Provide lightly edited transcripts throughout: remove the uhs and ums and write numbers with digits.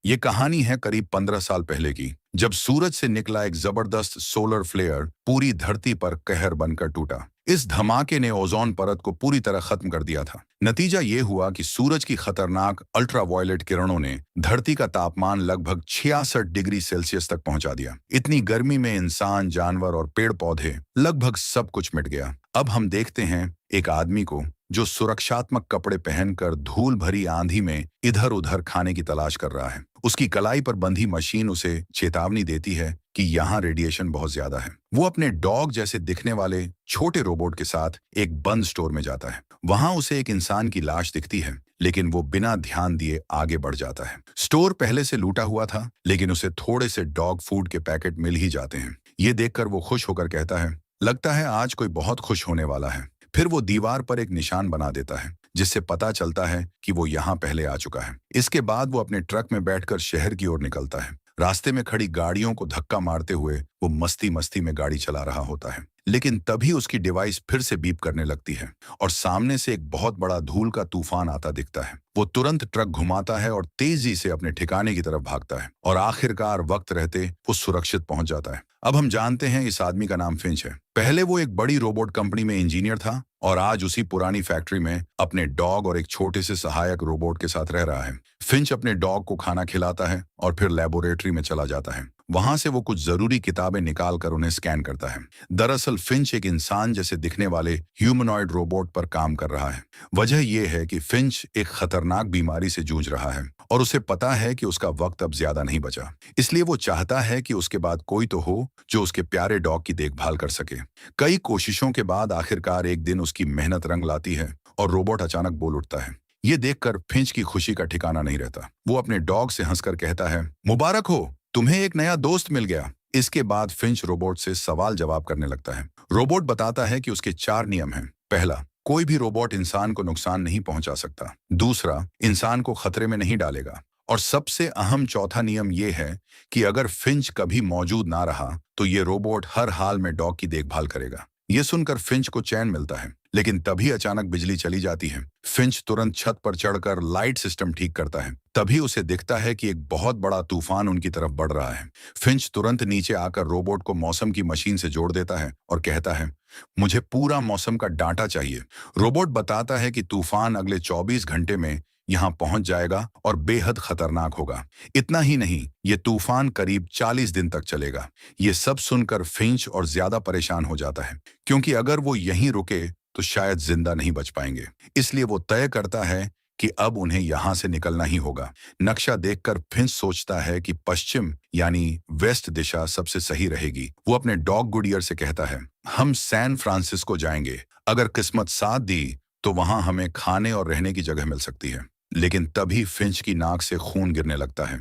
ये कहानी है करीब 15 साल पहले की, जब सूरज से निकला एक जबरदस्त सोलर फ्लेयर पूरी धरती पर कहर बनकर टूटा। इस धमाके ने ओजोन परत को पूरी तरह खत्म कर दिया था। नतीजा ये हुआ कि सूरज की खतरनाक अल्ट्रावायलेट किरणों ने धरती का तापमान लगभग 66 डिग्री सेल्सियस तक पहुंचा दिया। इतनी गर्मी में इंसान, जानवर और पेड़ पौधे, लगभग सब कुछ मिट गया। अब हम देखते हैं एक आदमी को जो सुरक्षात्मक कपड़े पहनकर धूल भरी आंधी में इधर उधर खाने की तलाश कर रहा है। उसकी कलाई पर बंधी मशीन उसे चेतावनी देती है कि यहाँ रेडिएशन बहुत ज्यादा है। वो अपने डॉग जैसे दिखने वाले छोटे रोबोट के साथ एक बंद स्टोर में जाता है। वहां उसे एक इंसान की लाश दिखती है, लेकिन वो बिना ध्यान दिए आगे बढ़ जाता है। स्टोर पहले से लूटा हुआ था, लेकिन उसे थोड़े से डॉग फूड के पैकेट मिल ही जाते हैं। ये देखकर वो खुश होकर कहता है, लगता है आज कोई बहुत खुश होने वाला है। फिर वो दीवार पर एक निशान बना देता है, जिससे पता चलता है कि वो यहाँ पहले आ चुका है। इसके बाद वो अपने ट्रक में बैठकर शहर की ओर निकलता है। रास्ते में खड़ी गाड़ियों को धक्का मारते हुए वो मस्ती मस्ती में गाड़ी चला रहा होता है, लेकिन तभी उसकी डिवाइस फिर से बीप करने लगती है और सामने से एक बहुत बड़ा धूल का तूफान आता दिखता है। वो तुरंत ट्रक घुमाता है और तेजी से अपने ठिकाने की तरफ भागता है और आखिरकार वक्त रहते वो सुरक्षित पहुंच जाता है। अब हम जानते हैं इस आदमी का नाम फिंच है। पहले वो एक बड़ी रोबोट कंपनी में इंजीनियर था और आज उसी पुरानी फैक्ट्री में अपने डॉग और एक छोटे से सहायक रोबोट के साथ रह रहा है। फिंच अपने डॉग को खाना खिलाता है और फिर लेबोरेटरी में चला जाता है। वहां से वो कुछ जरूरी किताबें निकाल कर उन्हें स्कैन करता है। दरअसल फिंच एक इंसान जैसे दिखने वाले ह्यूमनॉइड रोबोट पर काम कर रहा है। वजह यह है कि फिंच एक खतरनाक बीमारी से जूझ रहा है और उसे पता है कि उसका वक्त अब ज्यादा नहीं बचा। इसलिए वो चाहता है कि उसके बाद कोई तो हो जो उसके प्यारे डॉग की देखभाल कर सके। कई कोशिशों के बाद आखिरकार एक दिन उसकी मेहनत रंग लाती है और रोबोट अचानक बोल उठता है। ये देखकर फिंच की खुशी का ठिकाना नहीं रहता। वो अपने डॉग से हंसकर कहता है, मुबारक हो, तुम्हें एक नया दोस्त मिल गया। इसके बाद फिंच रोबोट से सवाल जवाब करने लगता है। रोबोट बताता है कि उसके 4 नियम हैं। पहला, कोई भी रोबोट इंसान को नुकसान नहीं पहुंचा सकता। दूसरा, इंसान को खतरे में नहीं डालेगा। और सबसे अहम चौथा नियम यह है कि अगर फिंच कभी मौजूद ना रहा तो ये रोबोट हर हाल में डॉग की देखभाल करेगा। ये सुनकर फिंच को चैन मिलता है, लेकिन तभी अचानक बिजली चली जाती है। फिंच तुरंत छत पर चढ़कर लाइट सिस्टम ठीक करता है। तभी उसे दिखता है कि एक बहुत बड़ा तूफान उनकी तरफ बढ़ रहा है। फिंच तुरंत नीचे आकर रोबोट को मौसम की मशीन से जोड़ देता है और कहता है, मुझे पूरा मौसम का डाटा चाहिए। रोबोट बताता है कि तूफान अगले 24 घंटे में यहाँ पहुंच जाएगा और बेहद खतरनाक होगा। इतना ही नहीं, ये तूफान करीब 40 दिन तक चलेगा। ये सब सुनकर फिंच और ज्यादा परेशान हो जाता है, क्योंकि अगर वो यहीं रुके तो शायद जिंदा नहीं बच पाएंगे। इसलिए वो तय करता है कि अब उन्हें यहाँ से निकलना ही होगा। नक्शा देखकर फिंच सोचता है कि पश्चिम यानी वेस्ट दिशा सबसे सही रहेगी। वो अपने डॉग गुडियर से कहता है, हम सैन फ्रांसिस्को जाएंगे। अगर किस्मत साथ दी तो वहां हमें खाने और रहने की जगह मिल सकती है। लेकिन तभी फिंच की नाक से खून गिरने लगता है।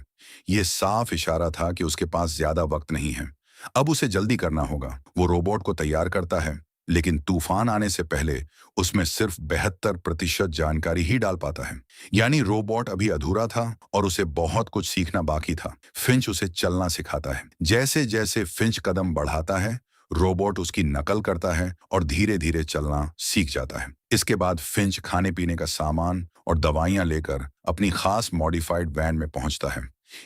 ये साफ इशारा था कि उसके पास ज्यादा वक्त नहीं है। अब उसे जल्दी करना होगा। वो रोबोट को तैयार करता है, लेकिन तूफान आने से पहले उसमें सिर्फ 72% जानकारी ही डाल पाता है। यानी रोबोट अभी अधूरा था और उसे बहुत कुछ सीखना बाकी था। फिंच उसे चलना सिखाता है। जैसे जैसे फिंच कदम बढ़ाता है, रोबोट उसकी नकल करता है और धीरे धीरे चलना सीख जाता है। इसके बाद फिंच खाने पीने का सामान और दवाइयां लेकर अपनी खास मॉडिफाइड वैन में पहुंचता है।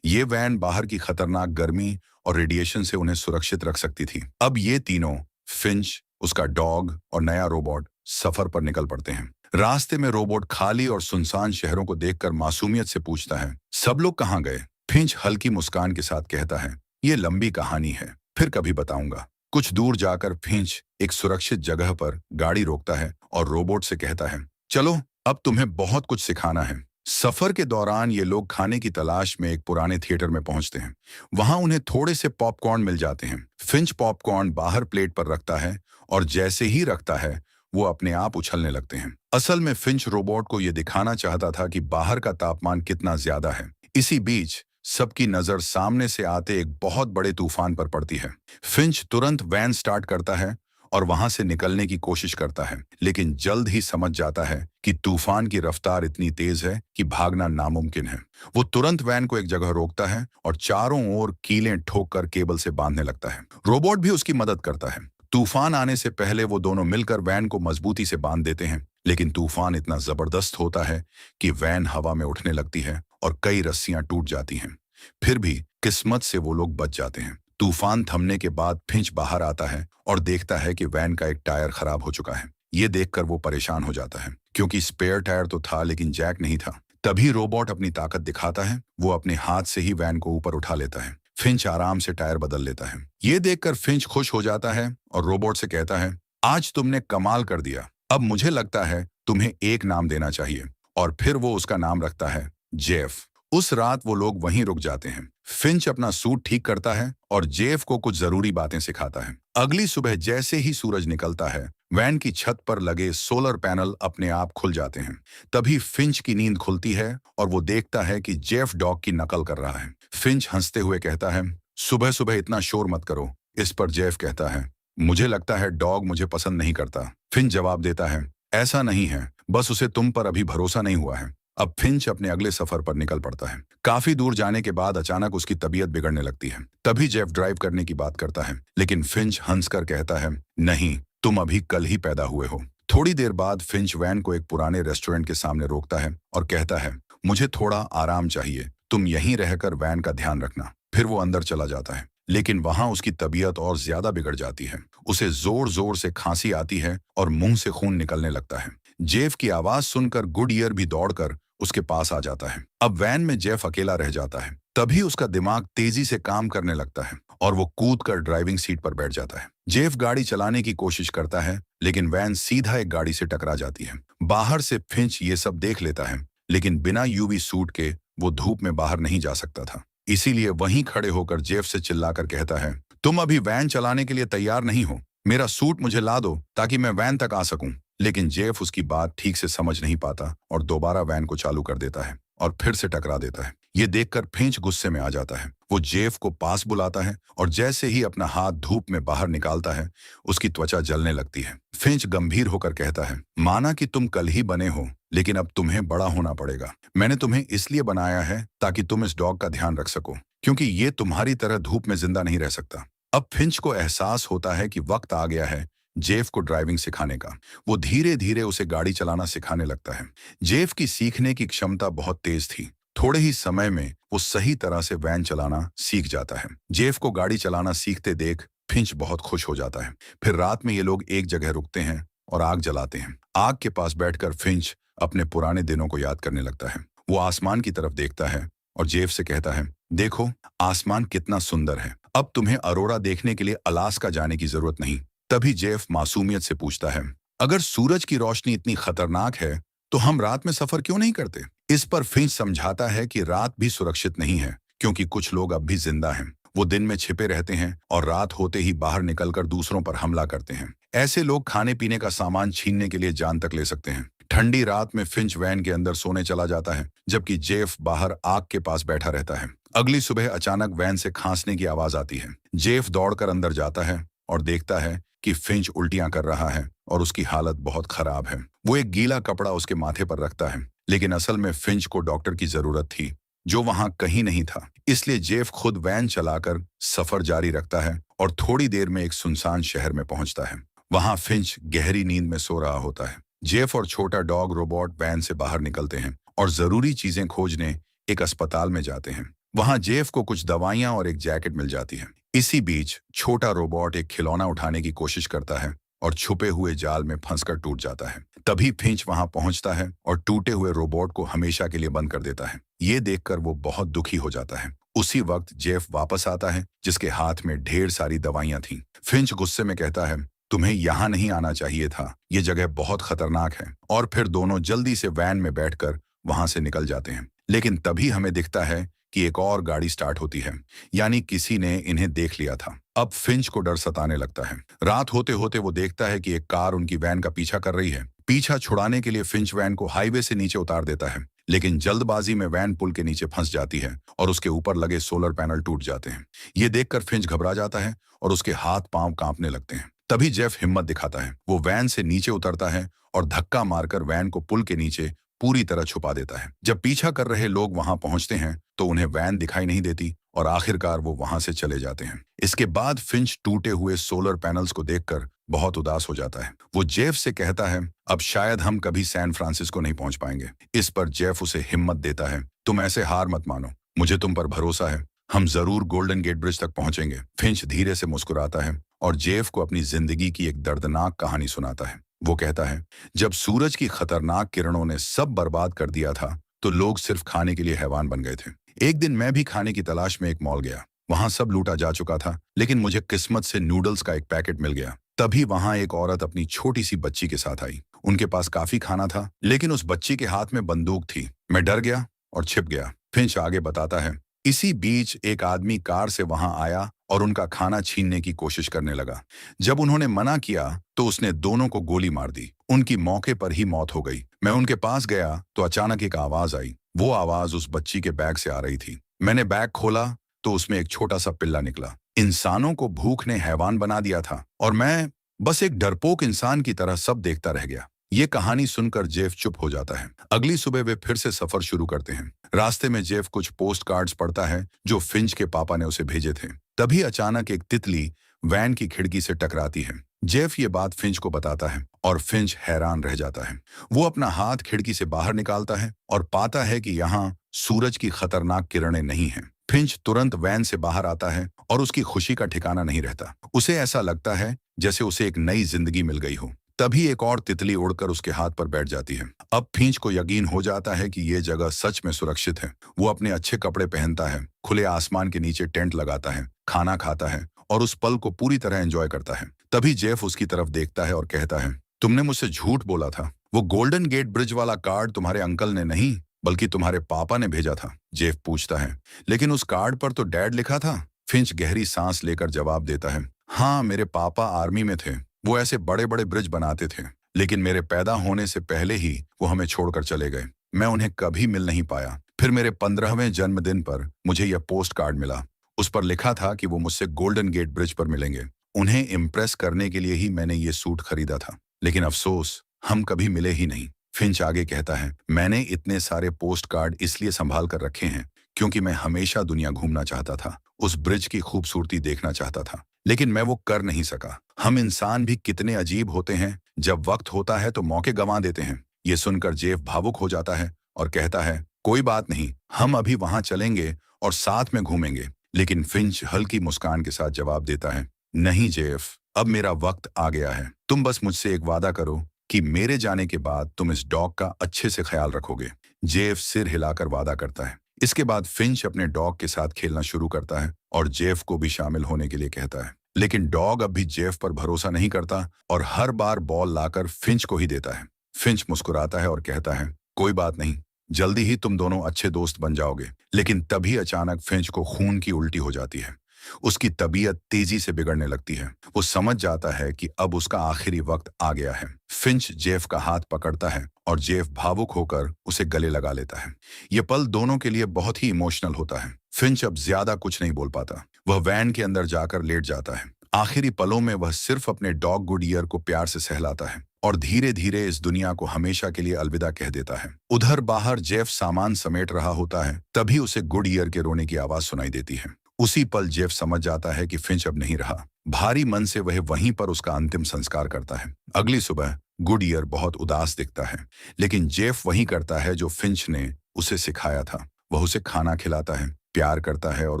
ये वैन बाहर की खतरनाक गर्मी और रेडिएशन से उन्हें सुरक्षित रख सकती थी। अब ये तीनों, फिंच, उसका डॉग और नया रोबोट, सफर पर निकल पड़ते हैं। रास्ते में रोबोट खाली और सुनसान शहरों को देखकर मासूमियत से पूछता है, सब लोग कहाँ गए? फिंच हल्की मुस्कान के साथ कहता है, ये लंबी कहानी है, फिर कभी बताऊंगा। कुछ दूर जाकर फिंच एक सुरक्षित जगह पर गाड़ी रोकता है और रोबोट से कहता है, चलो अब तुम्हें बहुत कुछ सिखाना है। सफर के दौरान ये लोग खाने की तलाश में एक पुराने थिएटर में पहुंचते हैं। वहां उन्हें थोड़े से पॉपकॉर्न मिल जाते हैं। फिंच पॉपकॉर्न बाहर प्लेट पर रखता है और जैसे ही रखता है वो अपने आप उछलने लगते हैं। असल में फिंच रोबोट को यह दिखाना चाहता था कि बाहर का तापमान कितना ज्यादा है। इसी बीच सबकी नजर सामने से आते एक बहुत बड़े तूफान पर पड़ती है। फिंच तुरंत वैन स्टार्ट करता है और वहां से निकलने की कोशिश करता है, लेकिन जल्द ही समझ जाता है कि तूफान की रफ्तार इतनी तेज है कि भागना नामुमकिन है। वो तुरंत वैन को एक जगह रोकता है और चारों ओर कीलें ठोक कर केबल से बांधने लगता है। रोबोट भी उसकी मदद करता है। तूफान आने से पहले वो दोनों मिलकर वैन को मजबूती से बांध देते हैं, लेकिन तूफान इतना जबरदस्त होता है कि वैन हवा में उठने लगती है और कई रस्सियां टूट जाती हैं। फिर भी किस्मत से वो लोग बच जाते हैं। तूफान थमने के बाद फिंच बाहर आता है और देखता है कि वैन का एक टायर खराब हो चुका है। ये देखकर वो परेशान हो जाता है क्योंकि स्पेयर टायर तो था लेकिन जैक नहीं था। तभी रोबोट अपनी ताकत दिखाता है, वो अपने हाथ से ही वैन को ऊपर उठा लेता है। फिंच आराम से टायर बदल लेता है। ये देखकर फिंच खुश हो जाता है और रोबोट से कहता है, आज तुमने कमाल कर दिया। अब मुझे लगता है तुम्हें एक नाम देना चाहिए। और फिर वो उसका नाम रखता है जेफ। उस रात वो लोग वहीं रुक जाते हैं। फिंच अपना सूट ठीक करता है और जेफ को कुछ जरूरी बातें सिखाता है। अगली सुबह जैसे ही सूरज निकलता है, वैन की छत पर लगे सोलर पैनल अपने आप खुल जाते हैं। तभी फिंच की नींद खुलती है और वो देखता है कि जेफ डॉग की नकल कर रहा है। फिंच हंसते हुए कहता है, सुबह सुबह इतना शोर मत करो। इस पर जेफ कहता है, मुझे लगता है डॉग मुझे पसंद नहीं करता। फिंच जवाब देता है, ऐसा नहीं है, बस उसे तुम पर अभी भरोसा नहीं हुआ है। अब फिंच अपने अगले सफर पर निकल पड़ता है। काफी दूर जाने के बाद अचानक उसकी तबीयत बिगड़ने लगती है। तभी जेफ ड्राइव करने की बात करता है, लेकिन फिंच हंसकर कहता है, नहीं, तुम अभी कल ही पैदा हुए हो। थोड़ी देर बाद फिंच वैन को एक पुराने रेस्टोरेंट के सामने रोकता है और कहता है, मुझे थोड़ा आराम चाहिए, तुम यहीं रहकर वैन का ध्यान रखना। फिर वो अंदर चला जाता है, लेकिन वहां उसकी तबीयत और ज्यादा बिगड़ जाती है। उसे जोर जोर से खांसी आती है और मुंह से खून निकलने लगता है। जेफ की आवाज सुनकर गुडईयर भी दौड़कर उसके पास आ जाता है। अब वैन में जेफ अकेला रह जाता है। तभी उसका दिमाग तेजी से काम करने लगता है और वो कूदकर ड्राइविंग सीट पर बैठ जाता है। जेफ गाड़ी चलाने की कोशिश करता है, लेकिन वैन सीधा एक गाड़ी से टकरा जाती है। बाहर से फिंच ये सब देख लेता है, लेकिन बिना यूवी सूट के वो धूप में बाहर नहीं जा सकता था। इसीलिए वहीं खड़े होकर जेफ से चिल्लाकर कहता है, तुम अभी वैन चलाने के लिए तैयार नहीं हो, मेरा सूट मुझे ला दो ताकि मैं वैन तक आ सकूं। लेकिन जेफ उसकी बात ठीक से समझ नहीं पाता और दोबारा वैन को चालू कर देता है और फिर से टकरा देता है। ये देखकर फिंच गुस्से में आ जाता है। वो जेफ को पास बुलाता है और जैसे ही अपना हाथ धूप में बाहर निकालता है, उसकी त्वचा जलने लगती है। फिंच गंभीर होकर कहता है, माना कि तुम कल ही बने हो, लेकिन अब तुम्हें बड़ा होना पड़ेगा। मैंने तुम्हें इसलिए बनाया है ताकि तुम इस डॉग का ध्यान रख सको, क्योंकि ये तुम्हारी तरह धूप में जिंदा नहीं रह सकता। अब फिंच को एहसास होता है कि वक्त आ गया है जेफ को ड्राइविंग सिखाने का। वो धीरे धीरे उसे गाड़ी चलाना सिखाने लगता है। जेफ की सीखने की क्षमता बहुत तेज थी। थोड़े ही समय में वो सही तरह से वैन चलाना सीख जाता है। जेफ को गाड़ी चलाना सीखते देख फिंच बहुत खुश हो जाता है। फिर रात में ये लोग एक जगह रुकते हैं और आग जलाते हैं। आग के पास बैठकर फिंच अपने पुराने दिनों को याद करने लगता है। वो आसमान की तरफ देखता है और जेफ से कहता है, देखो आसमान कितना सुंदर है, अब तुम्हें अरोरा देखने के लिए अलास्का जाने की जरूरत नहीं। तभी जेफ मासूमियत से पूछता है, अगर सूरज की रोशनी इतनी खतरनाक है तो हम रात में सफर क्यों नहीं करते? इस पर फिंच समझाता है कि रात भी सुरक्षित नहीं है, क्योंकि कुछ लोग अब भी जिंदा हैं। वो दिन में छिपे रहते हैं और रात होते ही बाहर निकलकर दूसरों पर हमला करते हैं। ऐसे लोग खाने पीने का सामान छीनने के लिए जान तक ले सकते हैं। ठंडी रात में फिंच वैन के अंदर सोने चला जाता है, जबकि जेफ बाहर आग के पास बैठा रहता है। अगली सुबह अचानक वैन से खांसने की आवाज आती है। जेफ दौड़कर अंदर जाता है और देखता है कि फिंच उल्टियां कर रहा है और उसकी हालत बहुत खराब है। वो एक गीला कपड़ा उसके माथे पर रखता है, लेकिन असल में फिंच को डॉक्टर की जरूरत थी, जो वहां कहीं नहीं था। इसलिए जेफ खुद वैन चलाकर सफर जारी रखता है और थोड़ी देर में एक सुनसान शहर में पहुंचता है। वहां फिंच गहरी नींद में सो रहा होता है। जेफ और छोटा डॉग रोबोट वैन से बाहर निकलते हैं और जरूरी चीजें खोजने एक अस्पताल में जाते हैं। वहां जेफ को कुछ दवाइयां और एक जैकेट मिल जाती है। इसी बीच छोटा रोबोट एक खिलौना उठाने की कोशिश करता है और छुपे हुए जाल में फंसकर टूट जाता है। तभी फिंच वहां पहुंचता है और टूटे हुए रोबोट को हमेशा के लिए बंद कर देता है। ये देखकर वो बहुत दुखी हो जाता है। उसी वक्त जेफ वापस आता है, जिसके हाथ में ढेर सारी दवाइयां थीं। फिंच गुस्से में कहता है, तुम्हें यहाँ नहीं आना चाहिए था, ये जगह बहुत खतरनाक है। और फिर दोनों जल्दी से वैन में बैठकर वहां से निकल जाते हैं। लेकिन तभी हमें दिखता है कि एक और गाड़ी स्टार्ट होती है, यानी किसी ने इन्हें देख लिया था। अब फिंच को डर सताने लगता है। रात होते होते वो देखता है कि एक कार उनकी वैन का पीछा कर रही है। पीछा छुड़ाने के लिए फिंच वैन को हाईवे से नीचे उतार देता है, लेकिन जल्दबाजी में वैन पुल के नीचे फंस जाती है और उसके ऊपर लगे सोलर पैनल टूट जाते हैं। ये देखकर फिंच घबरा जाता है और उसके हाथ पांव कांपने लगते हैं। तभी जेफ हिम्मत दिखाता है। वो वैन से नीचे उतरता है और धक्का मारकर वैन को पुल के नीचे पूरी तरह छुपा देता है। जब पीछा कर रहे लोग वहां पहुंचते हैं तो उन्हें वैन दिखाई नहीं देती और आखिरकार वो वहां से चले जाते हैं। इसके बाद फिंच टूटे हुए सोलर पैनल्स को देखकर बहुत उदास हो जाता है। वो जेफ से कहता है, अब शायद हम कभी सैन फ्रांसिस्को नहीं पहुंच पाएंगे। इस पर जेफ उसे हिम्मत देता है, तुम ऐसे हार मत मानो, मुझे तुम पर भरोसा है, हम जरूर गोल्डन गेट ब्रिज तक पहुंचेंगे। फिंच धीरे से मुस्कुराता है और जेफ को अपनी जिंदगी की एक दर्दनाक कहानी सुनाता है। वो कहता है, जब सूरज की खतरनाक किरणों ने सब बर्बाद कर दिया था तो लोग सिर्फ खाने के लिए हैवान बन गए थे। एक दिन मैं भी खाने की तलाश में एक मॉल गया। वहां सब लूटा जा चुका था, लेकिन मुझे किस्मत से नूडल्स का एक पैकेट मिल गया। तभी वहां एक औरत अपनी छोटी सी बच्ची के साथ आई। उनके पास काफी खाना था, लेकिन उस बच्ची के हाथ में बंदूक थी। मैं डर गया और छिप गया। फिंच आगे बताता है, इसी बीच एक आदमी कार से वहां आया और उनका खाना छीनने की कोशिश करने लगा। जब उन्होंने मना किया तो उसने दोनों को गोली मार दी। उनकी मौके पर ही मौत हो गई। मैं उनके पास गया तो अचानक एक आवाज आई। वो आवाज उस बच्ची के बैग से आ रही थी। मैंने बैग खोला तो उसमें एक छोटा सा पिल्ला निकला। इंसानों को भूख ने हैवान बना दिया था और मैं बस एक डरपोक इंसान की तरह सब देखता रह गया। ये कहानी सुनकर जेफ चुप हो जाता है। अगली सुबह वे फिर से सफर शुरू करते हैं। रास्ते में जेफ कुछ पोस्ट कार्ड्स पढ़ता है जो फिंच के पापा ने उसे भेजे थे। तभी अचानक एक तितली वैन की खिड़की से टकराती है। जेफ ये बात फिंच को बताता है और फिंच हैरान रह जाता है। वो अपना हाथ खिड़की से बाहर निकालता है और पाता है कि यहाँ सूरज की खतरनाक किरणें नहीं हैं। फिंच तुरंत वैन से बाहर आता है और उसकी खुशी का ठिकाना नहीं रहता। उसे ऐसा लगता है जैसे उसे एक नई जिंदगी मिल गई हो। तभी एक और तितली उड़कर उसके हाथ पर बैठ जाती है। अब फिंच को यकीन हो जाता है कि ये जगह सच में सुरक्षित है। वो अपने अच्छे कपड़े पहनता है, खुले आसमान के नीचे टेंट लगाता है, खाना खाता है और उस पल को पूरी तरह एंजॉय करता है। तभी जेफ उसकी तरफ देखता है और कहता है, तुमने मुझसे झूठ बोला था। वो गोल्डन गेट ब्रिज वाला कार्ड तुम्हारे अंकल ने नहीं बल्कि तुम्हारे पापा ने भेजा था। जेफ पूछता है, लेकिन उस कार्ड पर तो डैड लिखा था। फिंच गहरी सांस लेकर जवाब देता है, हाँ, मेरे पापा आर्मी में थे। वो ऐसे बड़े बड़े ब्रिज बनाते थे, लेकिन मेरे पैदा होने से पहले ही वो हमें छोड़कर चले गए। मैं उन्हें कभी मिल नहीं पाया। फिर मेरे 15वें जन्मदिन पर मुझे यह पोस्ट कार्ड मिला। उस पर लिखा था कि वो मुझसे गोल्डन गेट ब्रिज पर मिलेंगे। उन्हें इम्प्रेस करने के लिए ही मैंने ये सूट खरीदा था, लेकिन अफसोस हम कभी मिले ही नहीं। फिंच आगे कहता है, मैंने इतने सारे पोस्ट कार्ड इसलिए संभाल कर रखे हैं क्योंकि मैं हमेशा दुनिया घूमना चाहता था, उस ब्रिज की खूबसूरती देखना चाहता था, लेकिन मैं वो कर नहीं सका। हम इंसान भी कितने अजीब होते हैं, जब वक्त होता है तो मौके गंवा देते हैं। ये सुनकर जेफ भावुक हो जाता है और कहता है, कोई बात नहीं, हम अभी वहां चलेंगे और साथ में घूमेंगे। लेकिन फिंच हल्की मुस्कान के साथ जवाब देता है, नहीं जेफ, अब मेरा वक्त आ गया है। तुम बस मुझसे एक वादा करो कि मेरे जाने के बाद तुम इस डॉग का अच्छे से ख्याल रखोगे। जेफ सिर हिलाकर वादा करता है। इसके बाद फिंच अपने डॉग के साथ खेलना शुरू करता है और जेफ को भी शामिल होने के लिए कहता है, लेकिन डॉग अब भी जेफ पर भरोसा नहीं करता और हर बार बॉल लाकर फिंच को ही देता है। फिंच मुस्कुराता है और कहता है, कोई बात नहीं, जल्दी ही तुम दोनों अच्छे दोस्त बन जाओगे। लेकिन तभी अचानक फिंच को खून की उल्टी हो जाती है। उसकी तबीयत तेजी से बिगड़ने लगती है। वो समझ जाता है कि अब उसका आखिरी वक्त आ गया है। फिंच जेफ का हाथ पकड़ता है और जेफ भावुक होकर उसे गले लगा लेता है। ये पल दोनों के लिए बहुत ही इमोशनल होता है। फिंच अब ज्यादा कुछ नहीं बोल पाता। वह वैन के अंदर जाकर लेट जाता है। आखिरी पलों में वह सिर्फ अपने डॉग गुडईयर को प्यार से सहलाता है और धीरे धीरे इस दुनिया को हमेशा के लिए अलविदा कह देता है। उधर बाहर जेफ सामान समेट रहा होता है, तभी उसे गुडईयर के रोने की आवाज सुनाई देती है। उसी पल जेफ समझ जाता है कि फिंच अब नहीं रहा। भारी मन से वह वहीं पर उसका अंतिम संस्कार करता है। अगली सुबह गुडईयर बहुत उदास दिखता है, लेकिन जेफ वही करता है जो फिंच ने उसे सिखाया था। वह उसे खाना खिलाता है, प्यार करता है और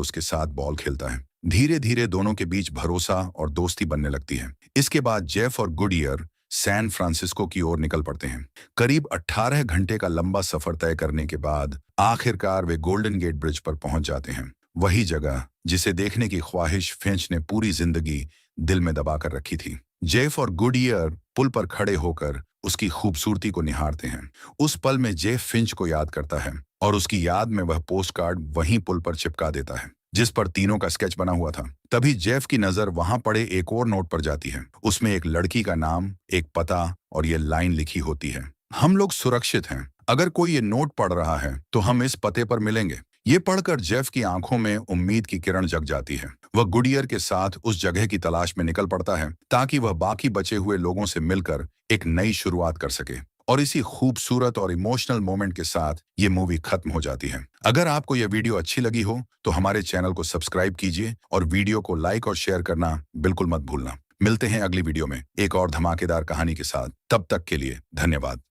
उसके साथ बॉल खेलता है। धीरे धीरे दोनों के बीच भरोसा और दोस्ती बनने लगती है। इसके बाद जेफ और गुडईयर सैन फ्रांसिस्को की ओर निकल पड़ते हैं। करीब 18 घंटे का लंबा सफर तय करने के बाद आखिरकार वे गोल्डन गेट ब्रिज पर पहुंच जाते हैं। वही जगह जिसे देखने की ख्वाहिश फिंच ने पूरी जिंदगी दिल में दबा कर रखी थी। जेफ और गुडईयर पुल पर खड़े होकर उसकी खूबसूरती को निहारते हैं। उस पल में जेफ फिंच को याद करता है और उसकी याद में वह पोस्ट कार्ड वहीं पुल पर चिपका देता है जिस पर तीनों का स्केच बना हुआ था। तभी जेफ की नजर वहां पड़े एक और नोट पर जाती है। उसमें एक लड़की का नाम, एक पता और ये लाइन लिखी होती है, हम लोग सुरक्षित हैं। अगर कोई ये नोट पढ़ रहा है तो हम इस पते पर मिलेंगे। ये पढ़कर जेफ की आंखों में उम्मीद की किरण जग जाती है। वह गुडईयर के साथ उस जगह की तलाश में निकल पड़ता है ताकि वह बाकी बचे हुए लोगों से मिलकर एक नई शुरुआत कर सके। और इसी खूबसूरत और इमोशनल मोमेंट के साथ ये मूवी खत्म हो जाती है। अगर आपको यह वीडियो अच्छी लगी हो तो हमारे चैनल को सब्सक्राइब कीजिए और वीडियो को लाइक और शेयर करना बिल्कुल मत भूलना। मिलते हैं अगली वीडियो में एक और धमाकेदार कहानी के साथ। तब तक के लिए धन्यवाद।